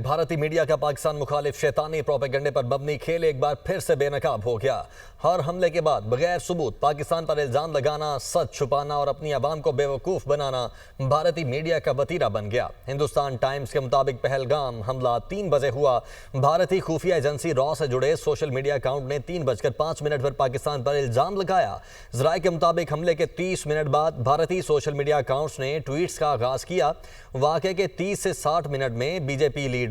भारतीय मीडिया का पाकिस्तान मुखालिफ शैतानी प्रोपेगेंडे पर मबनी खेल एक बार फिर से बेनकाब हो गया। हर हमले के बाद बगैर सबूत पाकिस्तान पर इल्जाम लगाना, सच छुपाना और अपनी आवाम को बेवकूफ़ बनाना भारतीय मीडिया का वतीरा बन गया। हिंदुस्तान टाइम्स के मुताबिक पहलगाम हमला 3 बजे हुआ। भारतीय खुफिया एजेंसी रॉ से जुड़े सोशल मीडिया अकाउंट ने 3:05 पर पाकिस्तान पर इल्जाम लगाया। ज़राए के मुताबिक हमले के 30 मिनट बाद भारतीय सोशल मीडिया अकाउंट्स ने ट्वीट्स का आगाज़ किया। वाक़े के 30 से 60 मिनट में बीजेपी लीडरों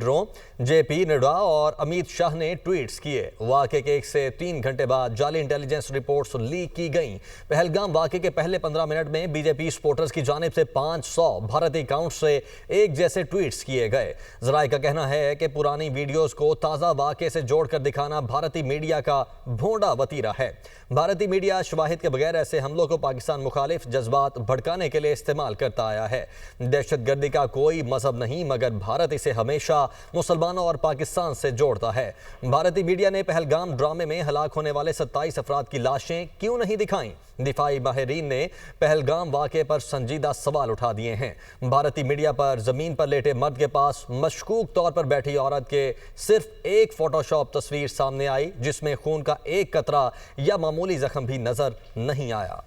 जेपी नड्डा और अमित शाह ने ट्वीट्स किए। वाक़े के 1 से 3 घंटे बाद जाली इंटेलिजेंस रिपोर्ट्स लीक की गईं। पहलगाम वाक़े के पहले 15 मिनट में बीजेपी सपोर्टर्स की जानिब से 500 भारतीय अकाउंट से एक जैसे ट्वीट्स किए गए। ज़राए का कहना है कि पुरानी वीडियोज़ को ताज़ा वाक़े से जोड़कर दिखाना भारतीय मीडिया का भोंडा वतीरा है। भारतीय मीडिया शवाहिद के बगैर ऐसे हमलों को पाकिस्तान मुखालिफ जज्बात भड़काने के लिए इस्तेमाल करता आया है। दहशतगर्दी का कोई मजहब नहीं, मगर भारत इसे हमेशा मुसलमानों और पाकिस्तान से जोड़ता है। भारतीय मीडिया ने पहलगाम ड्रामे में हलाक होने वाले 27 अफराद की लाशें क्यों नहीं दिखाईं? दिफाई माहिरीन ने पहलगाम वाक़े पर संजीदा सवाल उठा दिए हैं। भारतीय मीडिया पर ज़मीन पर लेटे मर्द के पास मशकूक तौर पर बैठी औरत के सिर्फ एक फोटोशॉप तस्वीर सामने आई, जिसमें खून का एक कतरा या मामूली जख्म भी नजर नहीं आया।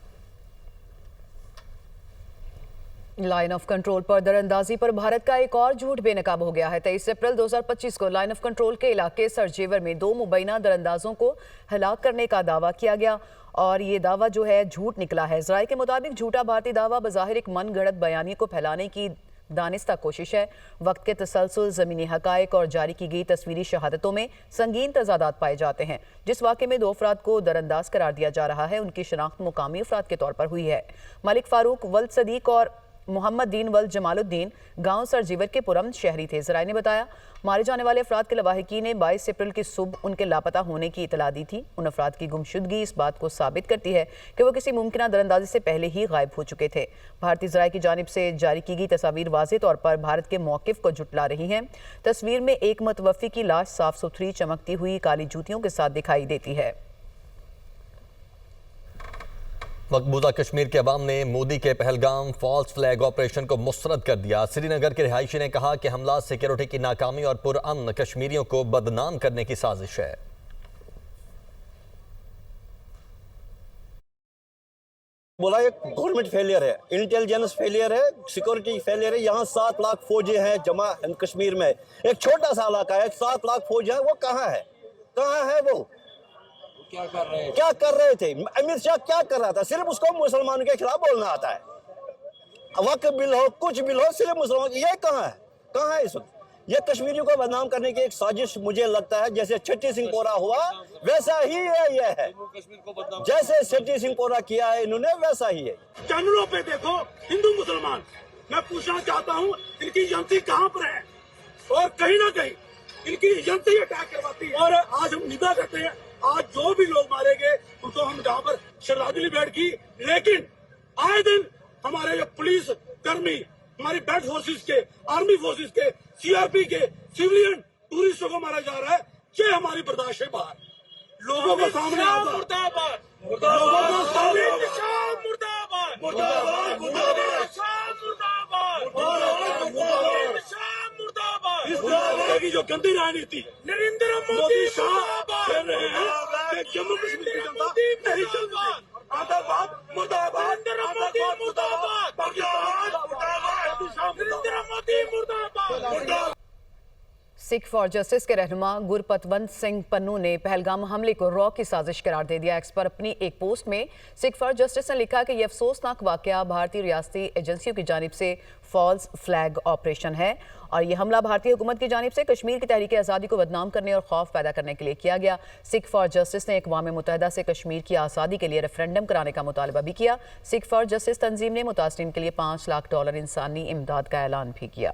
लाइन ऑफ कंट्रोल पर दरअंदाजी पर भारत का एक और झूठ बेनकाब हो गया है। 23 अप्रैल 2025 को लाइन ऑफ कंट्रोल के इलाके सरजेवर में 2 मुबैना दरअंदाजों को हलाक करने का दावा किया गया और ये दावा जो है झूठ निकला है। ज़राए के मुताबिक झूठा भारतीय दावा बज़ाहिर एक मन गढ़ंत बयानी को फैलाने की दानिस्ता कोशिश है। वक्त के तसलसल, ज़मीनी हकायक और जारी की गई तस्वीरी शहादतों में संगीन तजादात पाए जाते हैं। जिस वाक़े में 2 अफराद को दरअंदाज करार दिया जा रहा है, उनकी शनाख्त मुकामी अफराद के तौर पर हुई है। मलिक फारूक, वल्द सदीक और मोहम्मद दीन वल्द जमालुद्दीन गांव सरजीवर के पुरम शहरी थे। ज़राए ने बताया, मारे जाने वाले अफराद के लवाहिकी ने 22 अप्रैल की सुबह उनके लापता होने की इतला दी थी। उन अफराद की गुमशुदगी इस बात को साबित करती है कि वो किसी मुमकिन दरअंदाजी से पहले ही गायब हो चुके थे। भारतीय ज़राए की जानिब से जारी की गई तस्वीर वाज़ेह तौर पर भारत के मौक़िफ़ को जुटला रही हैं। तस्वीर में एक मुतवफ़्फ़ी की लाश साफ सुथरी, चमकती हुई काली जूतियों के साथ दिखाई देती है। मकबूजा कश्मीर के अवाम ने मोदी के पहलगाम फॉल्स फ्लैग ऑपरेशन को मुस्तरद कर दिया। श्रीनगर के रिहायशी ने कहा कि हमला सिक्योरिटी की नाकामी और पुरअमन कश्मीरियों को बदनाम करने की साजिश है। बोला ये गवर्नमेंट फेलियर है, इंटेलिजेंस फेलियर है, सिक्योरिटी फेलियर है। यहाँ 7 लाख फौजी हैं जमा कश्मीर में। एक छोटा सा इलाका है, 7 लाख फौजी है, वो कहाँ है? कहाँ है वो? क्या कर रहे थे? अमित शाह क्या कर रहा था? सिर्फ उसको मुसलमानों के खिलाफ बोलना आता है। वक्त बिल हो, कुछ बिल हो, सिर्फ मुसलमान। ये कहाँ है? कहाँ है इस वक्त? ये कश्मीरियों को बदनाम करने की एक साजिश मुझे लगता है। जैसे छठी सिंहपोरा हुआ वैसा ही है ये है। जैसे छठी सिंहपोरा किया है इन्होंने, वैसा ही है। चैनलों पे देखो हिंदू मुसलमान। मैं पूछना चाहता हूँ, इनकी एजेंसी कहाँ पर है? और कहीं ना कहीं इनकी एजेंसी अटैक करवाती है। और आज हम निदा करते हैं, आज जो भी लोग मारे गए उनको हम जहाँ पर श्रद्धांजलि भेंट की, लेकिन आए दिन हमारे जो पुलिस कर्मी, हमारी बैड फोर्सेस के, आर्मी फोर्सेस के, सीआरपी के, सिविलियन टूरिस्टों को मारा जा रहा है, ये हमारी बर्दाश्त है बाहर। लोगों को सामने मुर्दाबाद, लोगों को सामने मुर्दाबाद, मुर्दाबाद, मुर्दाबाद, इस तरह की जो गंदी राजनीति नरेंद्र मोदी कर रहे हैं, जम्मू कश्मीर की जनता नहीं चलती। आतंकवाद मुर्दाबाद, नरेंद्र मोदी मुर्दाबाद, पाकिस्तान मुर्दाबाद, नरेंद्र मोदी मुर्दाबाद। सिख फॉर जस्टिस के रहनुमा गुरपतवंत सिंह पन्नू ने पहलगाम हमले को रॉ की साजिश करार दे दिया। एक्स पर अपनी एक पोस्ट में सिख फॉर जस्टिस ने लिखा कि यह अफसोसनाक वाकया भारतीय रियासती एजेंसियों की जानिब से फॉल्स फ्लैग ऑपरेशन है और यह हमला भारतीय हुकूमत की जानिब से कश्मीर की तहरीक आज़ादी को बदनाम करने और खौफ पैदा करने के लिए किया गया। सिख फॉर जस्टिस ने अक़वाम मुत्तहिदा से कश्मीर की आज़ादी के लिए रेफरेंडम कराने का मुतालबा भी किया। सिख फॉर जस्टिस तंजीम ने मुतासरीन के लिए $5 लाख इंसानी इमदाद का ऐलान भी किया।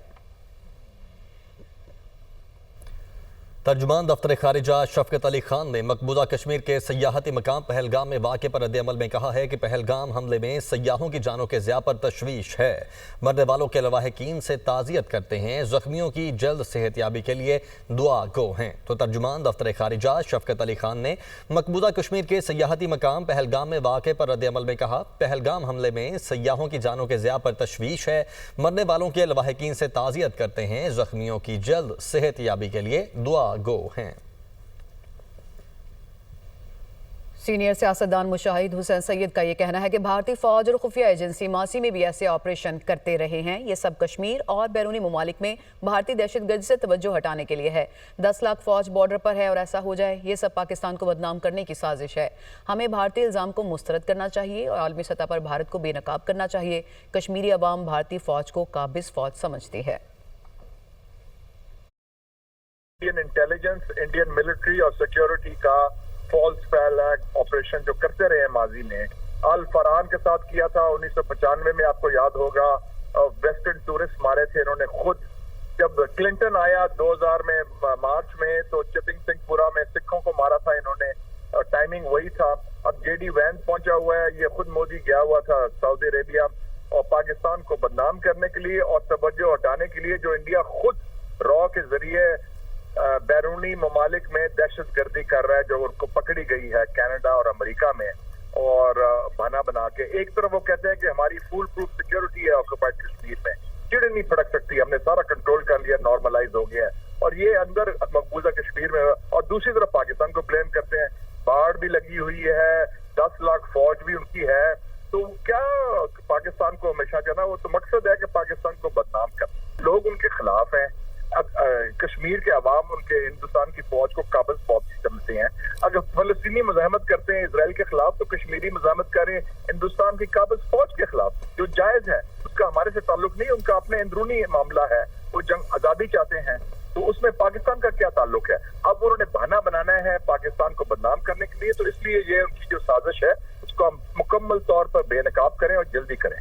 तर्जुमान दफ्तर खारिजा शफकत अली खान ने मकबूजा कश्मीर के सयाहती मकाम पहलगाम में वाक़े पर रद्द-ए-अमल में कहा है कि पहलगाम हमले में सयाहों की जानों के ज़िया पर तशवीश है। मरने वालों के लवाहिकीन से ताज़ियत करते हैं, ज़ख्मियों की जल्द सेहतयाबी के लिए दुआ गो हैं। तो तर्जुमान दफ्तर खारिजा शफकत अली खान ने मकबूजा कश्मीर के सयाहती मकाम पहलगाम में वाक़े पर रद्द-ए-अमल में कहा, पहलगाम हमले में सयाहों की जानों के ज़िया पर तशवीश है, मरने वालों के लवाहिकीन से ताज़ियत करते हैं, ज़ख्मियों की जल्द सेहतयाबी के लिए दुआ गो हैं। सीनियर सियासतदान मुशाहिद हुसैन सैयद का ये कहना है कि भारतीय फौज और खुफिया एजेंसी मासी में भी ऐसे ऑपरेशन करते रहे हैं। ये सब कश्मीर और बैरूनी ममालिक में भारतीय दहशतगर्दी से तवज्जो हटाने के लिए है। 10 लाख फौज बॉर्डर पर है और ऐसा हो जाए, ये सब पाकिस्तान को बदनाम करने की साजिश है। हमें भारतीय इल्ज़ाम को मुस्तरद करना चाहिए और आलमी सतह पर भारत को बेनकाब करना चाहिए। कश्मीरी अवाम भारतीय फौज को काबिज फौज समझती है। इंडियन इंटेलिजेंस, इंडियन मिलिट्री और सिक्योरिटी का फॉल्स फ्लैग ऑपरेशन जो करते रहे हैं माजी में, अल फरहान के साथ किया था 1995 में, आपको याद होगा वेस्टर्न टूरिस्ट मारे थे इन्होंने खुद। जब क्लिंटन आया 2000 में मार्च में, तो चिपिंग सिंहपुरा में सिखों को मारा था इन्होंने, टाइमिंग वही था। अब जेडी वैंस पहुंचा हुआ है, ये खुद मोदी गया हुआ था सऊदी अरेबिया और पाकिस्तान को बदनाम करने के लिए और तवज्जो हटाने के लिए, जो इंडिया खुद रॉ के जरिए बैरूनी ममालिक में दहशत गर्दी कर रहा है, जो उनको पकड़ी गई है कनाडा और अमेरिका में, और बहाना बना के एक तरफ वो कहते हैं कि हमारी फुल प्रूफ सिक्योरिटी है ऑक्यूपाइड कश्मीर में, चिड़ नहीं फड़क सकती, हमने सारा कंट्रोल कर लिया, नॉर्मलाइज हो गया है, और ये अंदर मकबूजा कश्मीर में। और दूसरी तरफ पाकिस्तान को ब्लेम करते हैं, बाढ़ भी लगी हुई है, 10 लाख फौज भी उनकी है, तो क्या पाकिस्तान को हमेशा जो ना, वो तो मकसद है कि पाकिस्तान को बदनाम कर, लोग उनके खिलाफ हैं। अब कश्मीर के अवाम उनके हिंदुस्तान की फौज को काबिज फौज समझते हैं। अगर फलस्तीनी मज़ाहमत करते हैं इसराइल के खिलाफ, तो कश्मीरी मज़ाहमत करें हिंदुस्तान की काबिज फौज के खिलाफ, जो जायज है, उसका हमारे से ताल्लुक नहीं, उनका अपने अंदरूनी मामला है, वो जंग आज़ादी चाहते हैं, तो उसमें पाकिस्तान का क्या ताल्लुक है। अब उन्होंने बहाना बनाना है पाकिस्तान को बदनाम करने के लिए, तो इसलिए ये उनकी जो साजिश है उसको हम मुकम्मल तौर पर बेनकाब करें और जल्दी करें।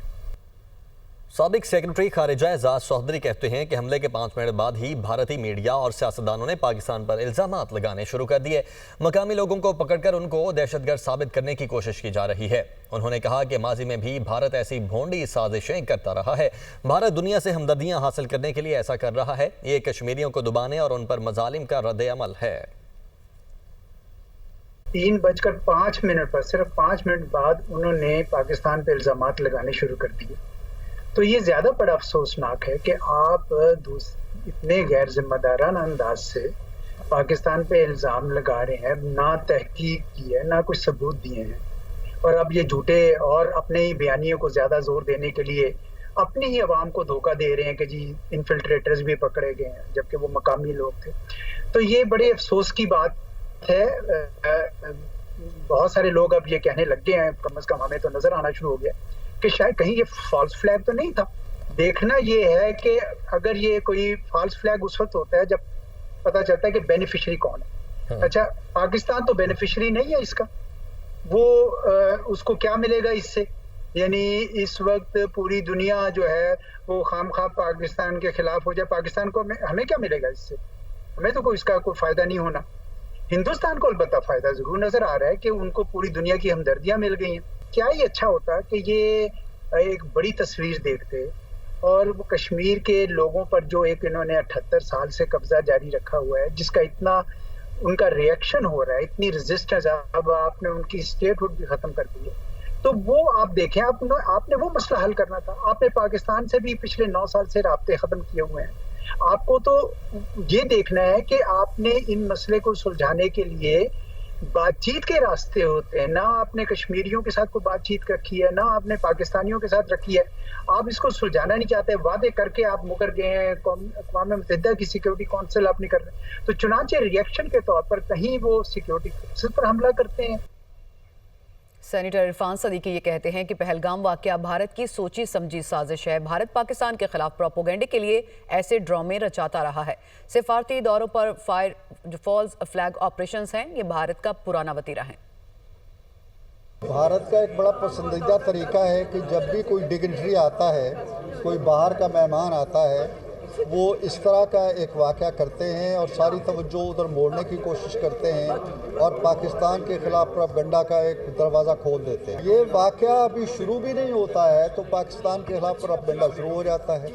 साबिक सेक्रेटरी खारिजा एजाज चौधरी कहते हैं कि हमले के 5 मिनट बाद ही भारतीय मीडिया और सियासतदानों ने पाकिस्तान पर इल्जामात लगाने शुरू कर दिए। मकामी लोगों को पकड़कर उनको दहशतगर्द साबित करने की कोशिश की जा रही है। उन्होंने कहा कि माजी में भी भारत ऐसी भोंडी साजिशें करता रहा है। भारत दुनिया से हमदर्दियां हासिल करने के लिए ऐसा कर रहा है। ये कश्मीरियों को दुबाने और उन पर मजालिम का रद्द-ए-अमल है। 3:05 पर, सिर्फ 5 मिनट बाद उन्होंने पाकिस्तान पे इल्जामात लगाने शुरू कर दिए। तो ये ज़्यादा बड़ा अफसोसनाक है कि आप इतने गैर जिम्मेदाराना अंदाज से पाकिस्तान पे इल्ज़ाम लगा रहे हैं, ना तहकीक की है, ना कुछ सबूत दिए हैं, और अब ये झूठे और अपने ही बयानियों को ज़्यादा जोर देने के लिए अपनी ही आवाम को धोखा दे रहे हैं कि जी इन्फिल्ट्रेटर्स भी पकड़े गए हैं, जबकि वो मकामी लोग थे। तो ये बड़े अफसोस की बात है। बहुत सारे लोग अब ये कहने लग गए हैं, कम से कम हमें तो नज़र आना शुरू हो गया कि शायद कहीं ये फॉल्स फ्लैग तो नहीं था। देखना ये है कि अगर ये कोई फॉल्स फ्लैग उस वक्त होता है जब पता चलता है कि बेनिफिशियरी कौन है। अच्छा, पाकिस्तान तो बेनिफिशियरी नहीं है इसका, वो उसको क्या मिलेगा इससे? यानी इस वक्त पूरी दुनिया जो है वो खामखा पाकिस्तान के खिलाफ हो जाए, पाकिस्तान को हमें क्या मिलेगा इससे? हमें तो कोई इसका कोई फायदा नहीं होना। हिंदुस्तान को अलबत्ता फायदा जरूर नजर आ रहा है कि उनको पूरी दुनिया की हमदर्दियां मिल गई हैं। क्या ही अच्छा होता कि ये एक बड़ी तस्वीर देखते और वो कश्मीर के लोगों पर जो एक इन्होंने 78 साल से कब्जा जारी रखा हुआ है, जिसका इतना उनका रिएक्शन हो रहा है, इतनी रेजिस्टेंस, अब आपने उनकी स्टेटहुड भी खत्म कर दी है, तो वो आप देखें, आपने वो मसला हल करना था। आपने पाकिस्तान से भी पिछले 9 साल से राब्ते खत्म किए हुए हैं। आपको तो ये देखना है कि आपने इन मसले को सुलझाने के लिए बातचीत के रास्ते होते हैं। ना आपने कश्मीरियों के साथ कोई बातचीत रखी है, ना आपने पाकिस्तानियों के साथ रखी है। आप इसको सुलझाना नहीं चाहते, वादे करके आप मुकर गए हैं, अक़वाम मुत्तहिदा की सिक्योरिटी काउंसिल आप नहीं कर रहे। तो चुनांचे रिएक्शन के तौर पर कहीं वो सिक्योरिटी फोर्सेस पर हमला करते हैं। सेनेटर इरफान सदीकी ये कहते हैं कि पहलगाम वाक़या भारत की सोची समझी साजिश है। भारत पाकिस्तान के खिलाफ प्रोपोगेंडे के लिए ऐसे ड्रामे रचाता रहा है। सिफारती दौरों पर फॉल्स फ्लैग ऑपरेशंस हैं, ये भारत का पुराना वतीरा है। भारत का एक बड़ा पसंदीदा तरीका है कि जब भी कोई डिग्निटरी आता है, कोई बाहर का मेहमान आता है, वो इस तरह का एक वाक़या करते हैं और सारी तवज्जो उधर मोड़ने की कोशिश करते हैं और पाकिस्तान के ख़िलाफ़ प्रोपेगेंडा का एक दरवाज़ा खोल देते हैं। ये वाक़या अभी शुरू भी नहीं होता है तो पाकिस्तान के ख़िलाफ़ प्रोपेगेंडा शुरू हो जाता है।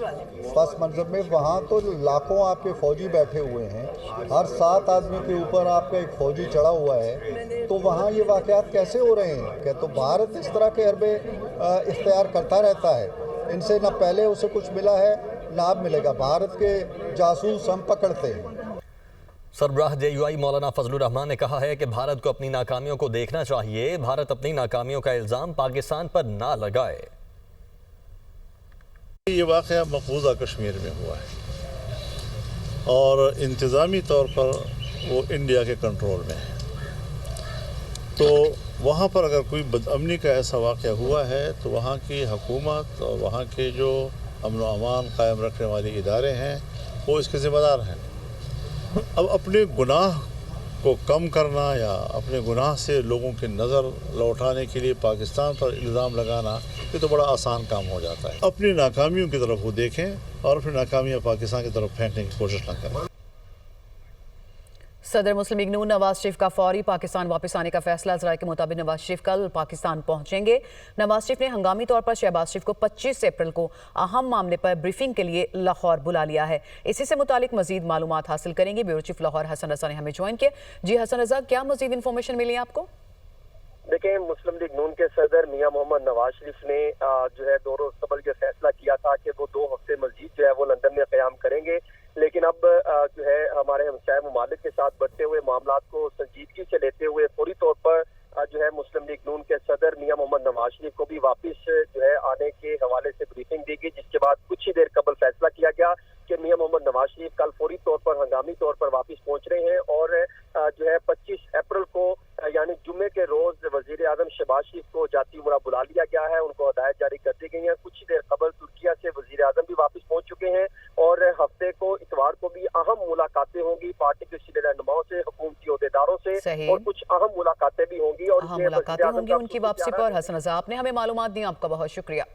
पस मंज़र में वहाँ तो लाखों आपके फ़ौजी बैठे हुए हैं, हर 7 आदमी के ऊपर आपका एक फ़ौजी चढ़ा हुआ है, तो वहाँ ये वाक़यात कैसे हो रहे हैं? क्या तो भारत इस तरह के हरबे इख्तियार करता रहता है, इनसे ना पहले उसे कुछ मिला है ना अब मिलेगा। भारत के जासूस हम पकड़ते हैं। सरबराह JUI मौलाना फजलुर रहमान ने कहा है कि भारत को अपनी नाकामियों को देखना चाहिए, भारत अपनी नाकामियों का इल्ज़ाम पाकिस्तान पर ना लगाए। ये वाक़या मकबूजा कश्मीर में हुआ है और इंतज़ामी तौर पर वो इंडिया के कंट्रोल में है, तो वहाँ पर अगर कोई बदअमनी का ऐसा वाक़या हुआ है तो वहाँ की हुकूमत और वहाँ के जो अमन व अमान कायम रखने वाले इदारे हैं वो इसके ज़िम्मेदार हैं। अब अपने गुनाह को कम करना या अपने गुनाह से लोगों की नज़र लौटाने के लिए पाकिस्तान पर इल्ज़ाम लगाना ये तो बड़ा आसान काम हो जाता है। अपनी नाकामियों की तरफ वो देखें और अपनी नाकामियाँ पाकिस्तान की तरफ फेंकने की कोशिश ना करें। सदर मुस्लिम लीग नून नवाज शरीफ का फौरी पाकिस्तान वापस आने का फैसला। ज़राए के मुताबिक नवाज शरीफ कल पाकिस्तान पहुंचेंगे। नवाज शरीफ ने हंगामी तौर पर शहबाज शरीफ को 25 अप्रैल को अहम मामले पर ब्रीफिंग के लिए लाहौर बुला लिया है। इसी से मुतालिक मजीद मालूमात हासिल करेंगे। ब्यूरो चीफ लाहौर हसन रजा ने हमें ज्वाइन किया। जी हसन रजा, क्या मजीद इन्फॉर्मेशन मिली आपको? देखें, मुस्लिम लीग नून के सदर मियां मोहम्मद नवाज शरीफ ने जो है 2 रोज कबल ये फैसला किया था कि वो 2 हफ्ते मजीद जो है वो लंदन में क़याम करेंगे, लेकिन अब जो है हमारे हमसाय ममालिक के साथ बढ़ते हुए मामलात को संजीदगी से लेते हुए फौरी तौर पर जो है मुस्लिम लीग नून के सदर मियां मोहम्मद नवाज शरीफ को भी वापस जो है आने के हवाले से ब्रीफिंग दी गई, जिसके बाद कुछ ही देर कबल फैसला किया गया कि मियां मोहम्मद नवाज शरीफ कल फौरी तौर पर हंगामी तौर पर वापस पहुंच रहे हैं और जो है 25 अप्रैल को यानी जुम्मे के रोज वजीर आजम शहबाज शरीफ को जाती उमरा बुला लिया गया है, उनको हदायत जारी कर दी गई है। कुछ ही देर कबल तुर्किया से वजीर आजम भी वापस पहुंच चुके हैं और हफ्ते को इतवार को भी अहम मुलाकातें होंगी पार्टी के सीनियर रहनुमाओं से, हुकूमती ओहदेदारों से और कुछ अहम मुलाकातें भी होंगी और मुलाकातें होंगी उनकी वापसी पर। हसन रजा, आपने हमें मालूमात दी, आपका बहुत शुक्रिया।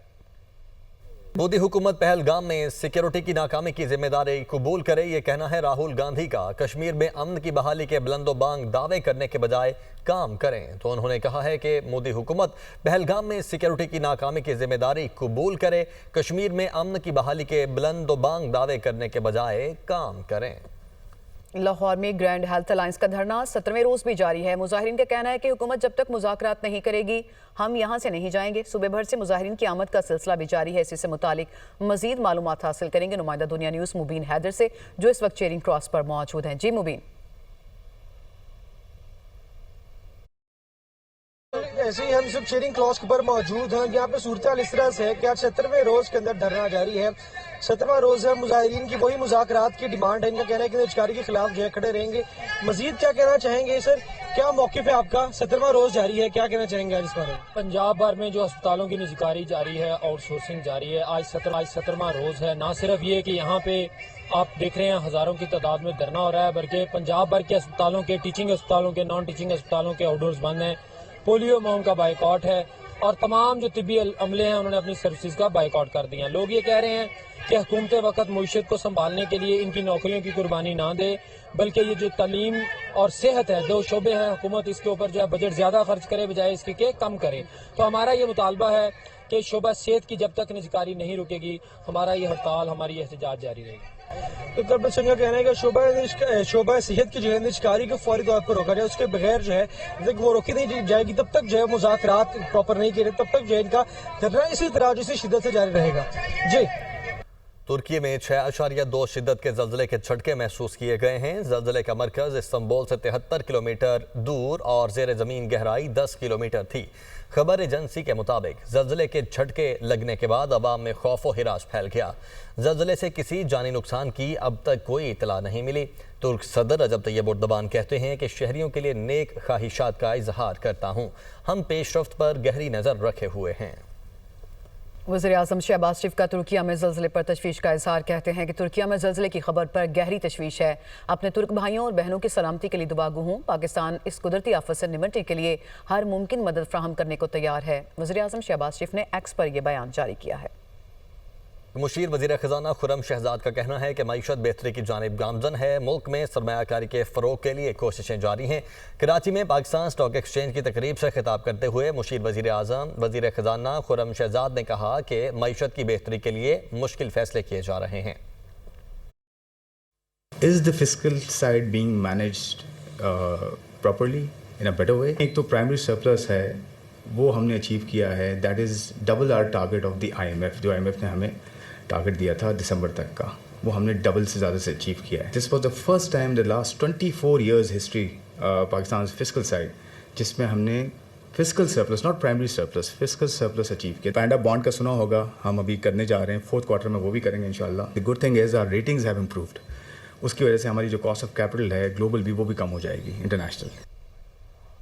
मोदी हुकूमत पहलगाम में सिक्योरिटी की नाकामी की जिम्मेदारी कबूल करे, ये कहना है राहुल गांधी का। कश्मीर में अमन की बहाली के बुलंदोबांग दावे करने के बजाय काम करें। तो उन्होंने कहा है कि मोदी हुकूमत पहलगाम में सिक्योरिटी की नाकामी की जिम्मेदारी कबूल करे, कश्मीर में अमन की बहाली के बुलंदोबांग दावे करने के बजाय काम करें। लाहौर में ग्रैंड हेल्थ अलायंस का धरना 17वें रोज भी जारी है। मुजाहिरीन का कहना है कि हुकूमत जब तक मुज़ाकरात नहीं करेगी हम यहां से नहीं जाएंगे। सुबह भर से मुजाहिरीन की आमद का सिलसिला भी जारी है। इसी से मुतालिक मजीद मालूमात हासिल करेंगे नुमाइंदा दुनिया न्यूज़ मुबीन हैदर से, जो इस वक्त चेरिंग क्रॉस पर मौजूद हैं। जी मुबीन। ऐसे ही हम सब चेरिंग क्रॉस पर मौजूद हैं। यहाँ पे सूरत इस तरह से है कि आज 17वें रोज के अंदर धरना जारी है। 17वां रोज है। मुजाहिरीन की वही मुज़ाकरात की डिमांड है। इनका कहना है कि निजकारी के खिलाफ जो है खड़े रहेंगे। मजीद क्या कहना चाहेंगे सर, क्या मौक़िफ़ है आपका? 17वां रोज जारी है, क्या कहना चाहेंगे आज इस बारे में? पंजाब भर में जो अस्पतालों की निजकारी जारी है, आउटसोर्सिंग जारी है। आज 17वां रोज है। ना सिर्फ ये कि यहाँ पे आप देख रहे हैं हजारों की तादाद में धरना हो रहा है, बल्कि पंजाब भर के अस्पतालों के, टीचिंग अस्पतालों के, नॉन टीचिंग अस्पतालों के ऑर्डर्स बंद हैं। पोलियो मुहिम का बाइकआउट है और तमाम जो तिब्बी अमले हैं उन्होंने अपनी सर्विसेज का बाइकआउट कर दिया। लोग ये कह रहे हैं कि हुकूमत वक्त मईशत को संभालने के लिए इनकी नौकरियों की कुर्बानी ना दे, बल्कि ये जो तालीम और सेहत है, 2 शोबे हैं, हुकूमत इसके ऊपर जो है बजट ज्यादा खर्च करे बजाय इसके के कम करे। तो हमारा ये मुतालबा है कि शोबा सेहत की जब तक निजकारी नहीं रुकेगी हमारा ये हड़ताल, हमारी ये एहतजाज जारी रहेगी। तो करप्शन का कहना है कि शोबा सेहत की जो है निजकारी को फौरी तौर पर रोका जाए, उसके बगैर जो है वो रोकी नहीं जाएगी तब तक जो है मुज़ाकरात प्रॉपर नहीं किए तब तक जो है इनका धरना इसी तरह जिस शिद्दत से जारी रहेगा। जी। तुर्की में 6.2 शिद्दत के ज़लज़ले के झटके महसूस किए गए हैं। ज़लज़ले का मरकज़ इस्तांबुल से 73 किलोमीटर दूर और ज़ेर ज़मीन गहराई 10 किलोमीटर थी। खबर एजेंसी के मुताबिक ज़लज़ले के झटके लगने के बाद अवाम में खौफ व हिरास फैल गया। ज़लज़ले से किसी जानी नुकसान की अब तक कोई इतला नहीं मिली। तुर्क सदर रजब तैयब एर्दोगान कहते हैं कि शहरियों के लिए नेक ख्वाहिशात का इजहार करता हूँ, हम पेशरफ्त पर गहरी नज़र रखे हुए हैं। वज़ीर आज़म शहबाज शरीफ का तुर्किया में ज़लज़ले पर तशवीश का इज़हार, कहते हैं कि तुर्किया में ज़लज़ले की खबर पर गहरी तशवीश है। अपने तुर्क भाइयों और बहनों की सलामती के लिए दुआगो हूँ। पाकिस्तान इस कुदरती आफत से निमटने के लिए हर मुमकिन मदद फ्राहम करने को तैयार है। वज़ीर आज़म शहबाज शरीफ ने एक्स पर यह बयान जारी किया है। مشیر وزیر خزانہ خرم شہزاد کا کہنا ہے کہ معیشت بہتری کی جانب گامزن ہے۔ ملک میں سرمایہ کاری کے فروغ کے لیے کوششیں جاری ہیں۔ کراچی میں پاکستان اسٹاک ایکسچینج کی تقریب سے خطاب کرتے ہوئے مشیر وزیر اعظم وزیر خزانہ خرم شہزاد نے کہا کہ معیشت کی بہتری کے لیے مشکل فیصلے کیے جا رہے ہیں۔ Is the fiscal side being managed properly in a better way? ایک تو پرائمری سرپلس ہے وہ ہم نے اچیو کیا ہے، that is double our target of the آئی ایم ایف، جو آئی ایم ایف نے ہمیں ٹارگیٹ دیا تھا دسمبر تک کا، وہ ہم نے ڈبل سے زیادہ سے اچیو کیا ہے۔ This was the first time the last 24 years history Pakistan fiscal side جس میں ہم نے fiscal surplus, not primary surplus, fiscal surplus achieve کیا۔ پینڈا بانڈ کا سنا ہوگا، ہم ابھی کرنے جا رہے ہیں، 4th کوارٹر میں وہ بھی کریں گے انشاءاللہ۔ The good thing is our ratings have improved, اس کی وجہ سے ہماری جو کاسٹ آف کیپٹل ہے گلوبل بھی وہ بھی کم ہو جائے گی انٹرنیشنل۔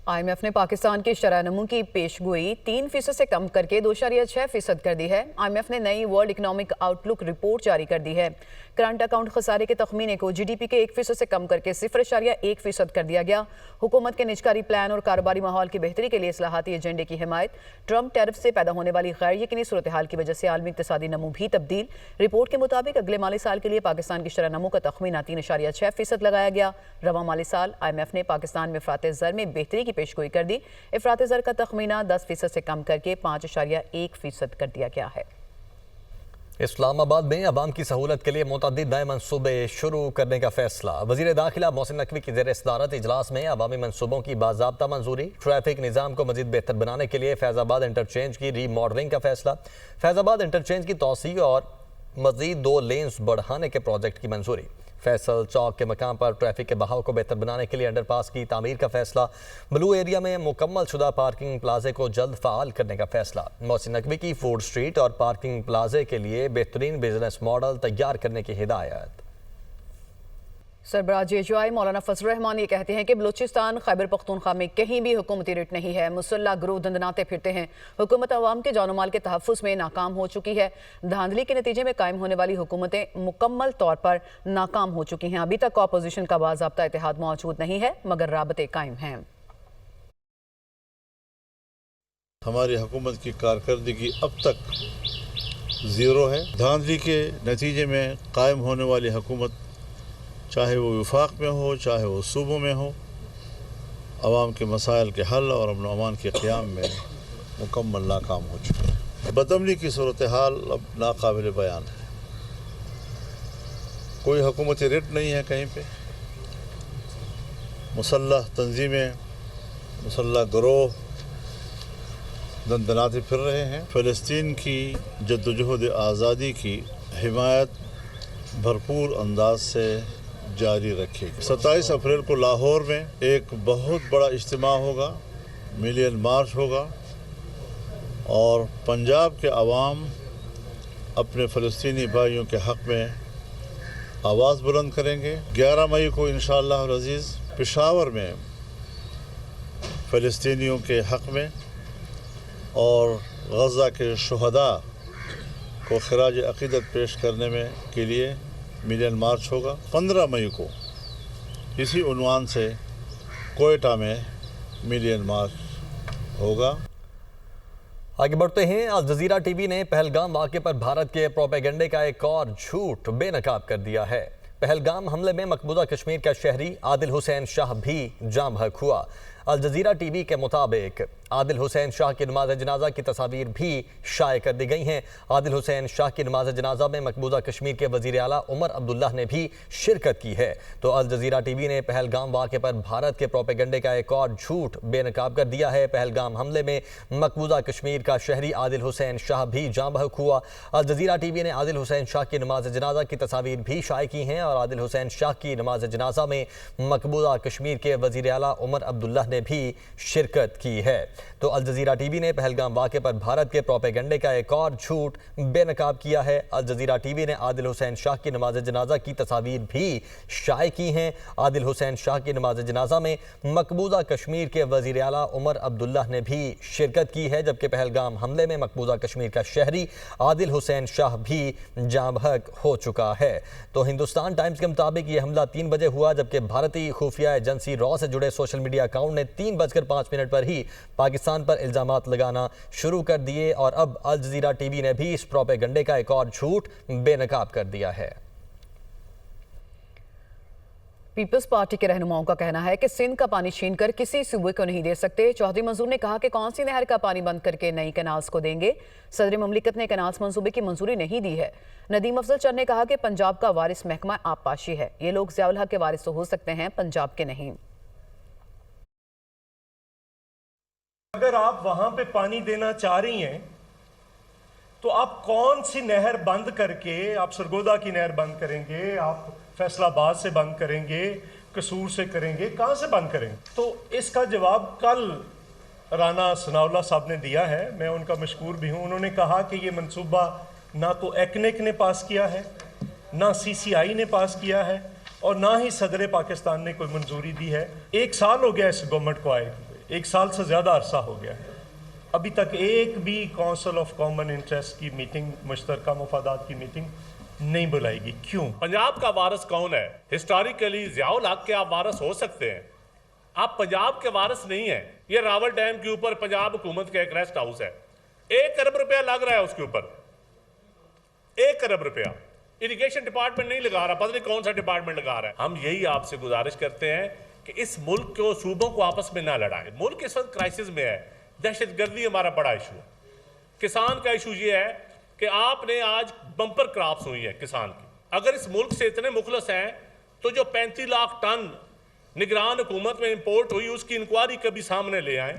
آئی ایم ایف نے پاکستان کی شرح نمو کی پیشگوئی 3% سے کم کر کے 2.6% کر دی ہے۔ آئی ایم ایف نے نئی ورلڈ اکنامک آؤٹ لک رپورٹ جاری کر دی ہے۔ کرنٹ اکاؤنٹ خسارے کے تخمینے کو جی ڈی پی کے 1% سے کم کر کے 0.1% کر دیا گیا۔ حکومت کے نجکاری پلان اور کاروباری ماحول کی بہتری کے لیے اصلاحاتی ایجنڈے کی حمایت۔ ٹرمپ ٹیرف سے پیدا ہونے والی غیر یقینی صورتحال کی وجہ سے عالمی اقتصادی نمو بھی تبدیل۔ رپورٹ کے مطابق اگلے مالی سال کے لیے پاکستان کی شرح نمو کا تخمینہ 3.6% لگایا گیا۔ رواں مالی سال آئی ایم ایف نے پاکستان میں افراط زر میں بہتری کی پیشگوئی کر دی۔ افراط زر کا تخمینہ 10% سے کم کر کے 5.1% کر دیا گیا ہے۔ اسلام آباد میں عوام کی سہولت کے لیے متعدد نئے منصوبے شروع کرنے کا فیصلہ۔ وزیر داخلہ محسن نقوی کی زیر صدارت اجلاس میں عوامی منصوبوں کی باضابطہ منظوری۔ ٹریفک نظام کو مزید بہتر بنانے کے لیے فیض آباد انٹرچینج کی ری ماڈلنگ کا فیصلہ۔ فیض آباد انٹرچینج کی توسیع اور مزید 2 لینز بڑھانے کے پروجیکٹ کی منظوری۔ فیصل چوک کے مقام پر ٹریفک کے بہاؤ کو بہتر بنانے کے لیے انڈر پاس کی تعمیر کا فیصلہ۔ بلو ایریا میں مکمل شدہ پارکنگ پلازے کو جلد فعال کرنے کا فیصلہ۔ محسن نقوی کی فوڈ سٹریٹ اور پارکنگ پلازے کے لیے بہترین بزنس ماڈل تیار کرنے کی ہدایت۔ سربراہ جے جو آئی مولانا فضل الرحمان یہ کہتے ہیں کہ بلوچستان خیبر پختونخوا میں کہیں بھی حکومتی رٹ نہیں ہے، مسلح گروہ دندناتے پھرتے ہیں۔ حکومت عوام کے جان و مال کے تحفظ میں ناکام ہو چکی ہے۔ دھاندلی کے نتیجے میں قائم ہونے والی حکومتیں مکمل طور پر ناکام ہو چکی ہیں۔ ابھی تک اپوزیشن کا باضابطہ اتحاد موجود نہیں ہے مگر رابطے قائم ہیں۔ ہماری حکومت کی کارکردگی اب تک زیرو ہے۔ دھاندلی کے نتیجے میں قائم ہونے والی حکومت چاہے وہ وفاق میں ہو چاہے وہ صوبوں میں ہو، عوام کے مسائل کے حل اور امن و امان کے قیام میں مکمل ناکام ہو چکے ہیں۔ بدامنی کی صورتحال اب ناقابل بیان ہے۔ کوئی حکومتی رٹ نہیں ہے کہیں پہ۔ مسلح تنظیمیں، مسلح گروہ دندناتے پھر رہے ہیں۔ فلسطین کی جدوجہد آزادی کی حمایت بھرپور انداز سے جاری رکھے گی۔ 27 اپریل کو لاہور میں ایک بہت بڑا اجتماع ہوگا، ملین مارچ ہوگا اور پنجاب کے عوام اپنے فلسطینی بھائیوں کے حق میں آواز بلند کریں گے۔ 11 مئی کو انشاءاللہ العزیز پشاور میں فلسطینیوں کے حق میں اور غزہ کے شہداء کو خراج عقیدت پیش کرنے میں کے لیے ملین مارچ ہوگا۔ 15 مئی کو اسی عنوان سے کوئٹہ میں ملین مارچ ہوگا۔ آگے بڑھتے ہیں۔ الجزیرہ ٹی وی نے پہلگام واقعے پر بھارت کے پروپیگنڈے کا ایک اور جھوٹ بے نقاب کر دیا ہے۔ پہلگام حملے میں مقبوضہ کشمیر کا شہری عادل حسین شاہ بھی جاں بحق ہوا۔ الجزیرہ ٹی وی کے مطابق عادل حسین شاہ کی نماز جنازہ کی تصاویر بھی شائع کر دی گئی ہیں۔ عادل حسین شاہ کی نماز جنازہ میں مقبوضہ کشمیر کے وزیر اعلیٰ عمر عبداللہ نے بھی شرکت کی ہے۔ تو الجزیرہ ٹی وی نے پہلگام واقعے پر بھارت کے پروپیگنڈے کا ایک اور جھوٹ بے نقاب کر دیا ہے۔ پہلگام حملے میں مقبوضہ کشمیر کا شہری عادل حسین شاہ بھی جاں بحق ہوا۔ الجزیرہ ٹی وی نے عادل حسین شاہ کی نماز جنازہ کی تصاویر بھی شائع کی ہیں اور عادل حسین شاہ کی نماز جنازہ میں مقبوضہ کشمیر کے وزیر اعلیٰ عمر عبداللہ نے بھی شرکت کی ہے۔ تو الجزیرہ ٹی وی نے پہلگام واقعے پر بھارت کے پروپیگنڈے کا ایک اور جھوٹ بے نقاب کیا ہے۔ الجزیرہ ٹی وی نے عادل حسین شاہ کی نماز جنازہ کی تصاویر بھی شائع کی ہیں۔ عادل حسین شاہ کی نماز جنازہ میں مقبوضہ کشمیر کے وزیر اعلیٰ عمر عبداللہ نے بھی شرکت کی ہے، جبکہ پہلگام حملے میں مقبوضہ کشمیر کا شہری عادل حسین شاہ بھی جاں بحق ہو چکا ہے۔ تو ہندوستان ٹائمز کے مطابق یہ حملہ 3 بجے ہوا، جبکہ بھارتی خفیہ ایجنسی را سے جڑے سوشل میڈیا اکاؤنٹ نے 3:05 پر ہی پاکستان پر الزامات لگانا شروع کر دیے اور اب الجزیرہ ٹی وی نے بھی اس پروپیگنڈے کا ایک اور جھوٹ بے نقاب کر دیا ہے۔ پیپلز پارٹی کے رہنماؤں کا کہنا ہے کہ سندھ کا پانی چھین کر کسی صوبے کو نہیں دے سکتے۔ چودھری منظور نے کہا کہ کون سی نہر کا پانی بند کر کے نئی کینالز کو دیں گے۔ صدر مملکت نے کینالز منصوبے کی منظوری نہیں دی ہے۔ ندیم افضل چند نے کہا کہ پنجاب کا وارث محکمہ آبپاشی ہے، یہ لوگ ضیاء الحق کے وارث تو ہو سکتے ہیں، پنجاب کے نہیں۔ اگر آپ وہاں پہ پانی دینا چاہ رہی ہیں تو آپ کون سی نہر بند کر کے، آپ سرگودا کی نہر بند کریں گے، آپ فیصل آباد سے بند کریں گے، قصور سے کریں گے، کہاں سے بند کریں گے؟ تو اس کا جواب کل رانا ثناءاللہ صاحب نے دیا ہے، میں ان کا مشکور بھی ہوں۔ انہوں نے کہا کہ یہ منصوبہ نہ تو ایکنک نے پاس کیا ہے، نہ سی سی آئی نے پاس کیا ہے، اور نہ ہی صدر پاکستان نے کوئی منظوری دی ہے۔ 1 سال ہو گیا اس گورنمنٹ کو آئے ہوئے، 1 سال سے زیادہ عرصہ ہو گیا ہے، ابھی تک ایک بھی کونسل آف کامن انٹرسٹ کی میٹنگ، مشترکہ مفادات کی میٹنگ نہیں بلائے گی۔ کیوں؟ پنجاب کا وارث کون ہے؟ ہسٹوریکلی ضیاء الحق کے آپ وارث ہو سکتے ہیں، آپ پنجاب کے وارث نہیں ہیں۔ یہ راول ڈیم کے اوپر پنجاب حکومت کا ایک ریسٹ ہاؤس ہے، 1 ارب روپیہ لگ رہا ہے اس کے اوپر، 1 ارب روپیہ۔ اریگیشن ڈپارٹمنٹ نہیں لگا رہا، پتہ نہیں کون سا ڈپارٹمنٹ لگا رہا ہے۔ ہم یہی آپ سے گزارش کرتے ہیں کہ اس ملک کو، صوبوں کو آپس میں نہ لڑائیں۔ ملک اس وقت کرائسس میں ہے، دہشت گردی ہمارا بڑا ایشو ہے، کسان کا ایشو یہ ہے کہ آپ نے آج بمپر کراپس ہوئی ہے کسان کی۔ اگر اس ملک سے اتنے مخلص ہیں تو جو 35 لاکھ ٹن نگران حکومت میں امپورٹ ہوئی اس کی انکوائری کبھی سامنے لے آئیں۔